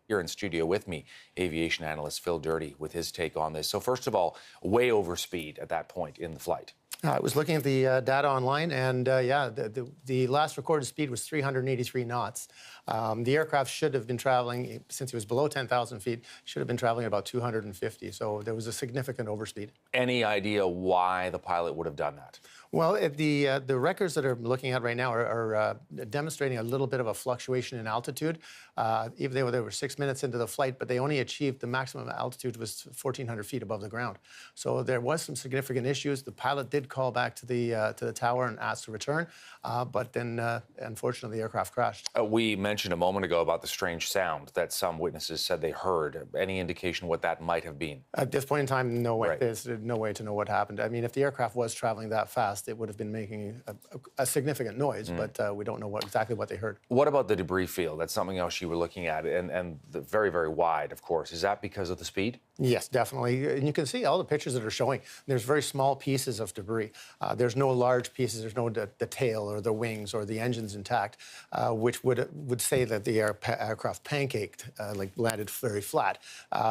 Here in studio with me, aviation analyst Phyl Durdey with his take on this. So first of all, way over speed at that point in the flight. I was looking at the data online, and the last recorded speed was 383 knots. The aircraft should have been traveling, since it was below 10,000 feet, should have been traveling about 250. So there was a significant overspeed. Any idea why the pilot would have done that? Well, the records that I'm looking at right now are demonstrating a little bit of a fluctuation in altitude. Even though they were 6 minutes into the flight, but they only achieved the maximum altitude was 1,400 feet above the ground. So there was some significant issues. The pilot did call back to the tower and asked to return, but then unfortunately the aircraft crashed. We mentioned a moment ago about the strange sound that some witnesses said they heard. Any indication what that might have been? At this point in time, no way. Right. There's no way to know what happened. I mean, if the aircraft was traveling that fast, it would have been making a significant noise, but we don't know exactly what they heard. What about the debris field? That's something else you were looking at, and very, very wide, of course. Is that because of the speed? Yes, definitely. And you can see all the pictures that are showing. There's very small pieces of debris. There's no large pieces. There's no the tail or the wings or the engines intact, which would say that the aircraft pancaked, like landed very flat.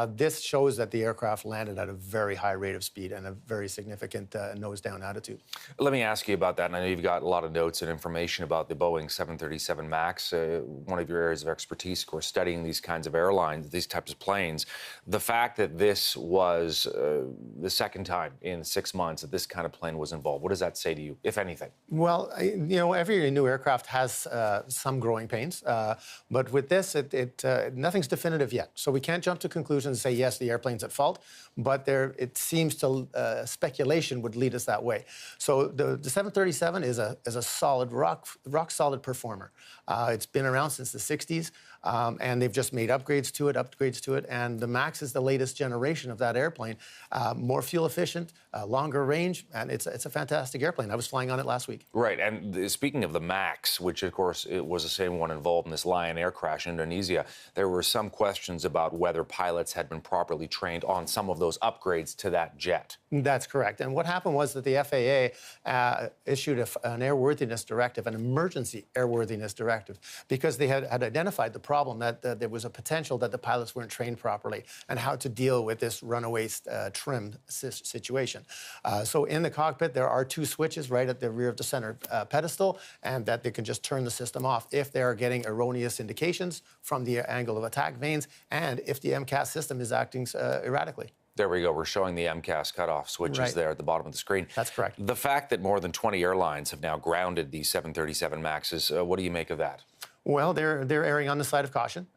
This shows that the aircraft landed at a very high rate of speed and a very significant nose-down attitude. Let me ask you about that. And I know you've got a lot of notes and information about the Boeing 737 MAX, one of your areas of expertise, of course, studying these kinds of airlines, these types of planes. The fact that this was the second time in 6 months that this kind of plane was involved, what does that say to you, if anything? Well, every new aircraft has some growing pains, but with this, nothing's definitive yet. So we can't jump to conclusions and say, yes, the airplane's at fault, but it seems to speculation would lead us that way. So the 737 is a solid, rock solid performer. It's been around since the 60s, and they've just made upgrades to it, and the MAX is the latest generation of that airplane. More fuel efficient, longer range, and it's a fantastic airplane. I was flying on it last week. Right, and speaking of the MAX, which of course it was the same one involved in this Lion Air crash in Indonesia, there were some questions about whether pilots had been properly trained on some of those upgrades to that jet. That's correct. And what happened was that the FAA issued an airworthiness directive, an emergency airworthiness directive, because they had identified the problem that there was a potential that the pilots weren't trained properly and how to deal with this runaway trim situation. So in the cockpit, there are two switches right at the rear of the center pedestal, and that they can just turn the system off if they are getting erroneous indications from the angle of attack vanes and if the MCAS system is acting erratically. There we go. We're showing the MCAS cutoff switches there at the bottom of the screen. That's correct. The fact that more than 20 airlines have now grounded these 737 MAXs, what do you make of that? Well, they're erring on the side of caution.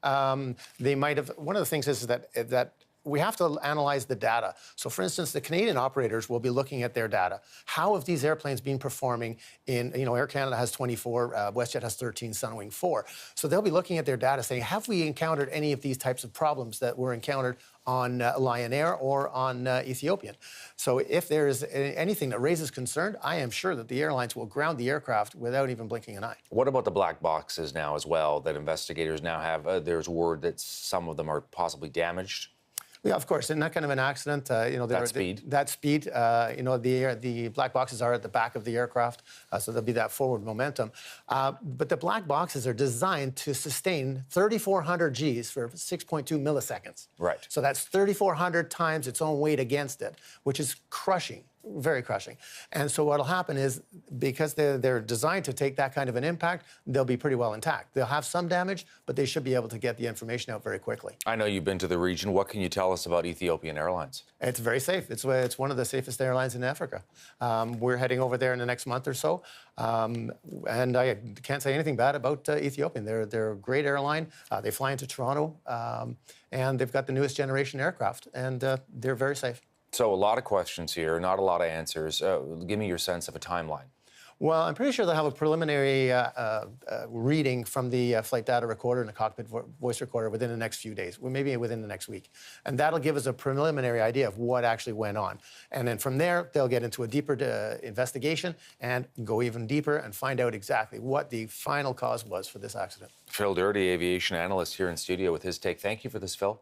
They might have. One of the things is that we have to analyze the data. So, for instance, the Canadian operators will be looking at their data. How have these airplanes been performing in, Air Canada has 24, WestJet has 13, Sunwing 4. So they'll be looking at their data saying, have we encountered any of these types of problems that were encountered on Lion Air or on Ethiopian? So if there is anything that raises concern, I am sure that the airlines will ground the aircraft without even blinking an eye. What about the black boxes now as well that investigators now have? There's word that some of them are possibly damaged. Yeah, of course. In that kind of an accident, that speed. The black boxes are at the back of the aircraft, so there'll be that forward momentum. But the black boxes are designed to sustain 3,400 Gs for 6.2 milliseconds. Right. So that's 3,400 times its own weight against it, which is crushing. Very crushing. And so what'll happen is, because they're designed to take that kind of an impact, they'll be pretty well intact. They'll have some damage, but they should be able to get the information out very quickly. I know you've been to the region. What can you tell us about Ethiopian Airlines? It's very safe. It's one of the safest airlines in Africa. We're heading over there in the next month or so. And I can't say anything bad about Ethiopian. They're a great airline. They fly into Toronto, and they've got the newest generation aircraft, and they're very safe. So a lot of questions here, not a lot of answers. Give me your sense of a timeline. Well, I'm pretty sure they'll have a preliminary reading from the flight data recorder and the cockpit voice recorder within the next few days, maybe within the next week. And that'll give us a preliminary idea of what actually went on. And then from there, they'll get into a deeper investigation and go even deeper and find out exactly what the final cause was for this accident. Phyl Durdey, aviation analyst here in studio with his take. Thank you for this, Phyl.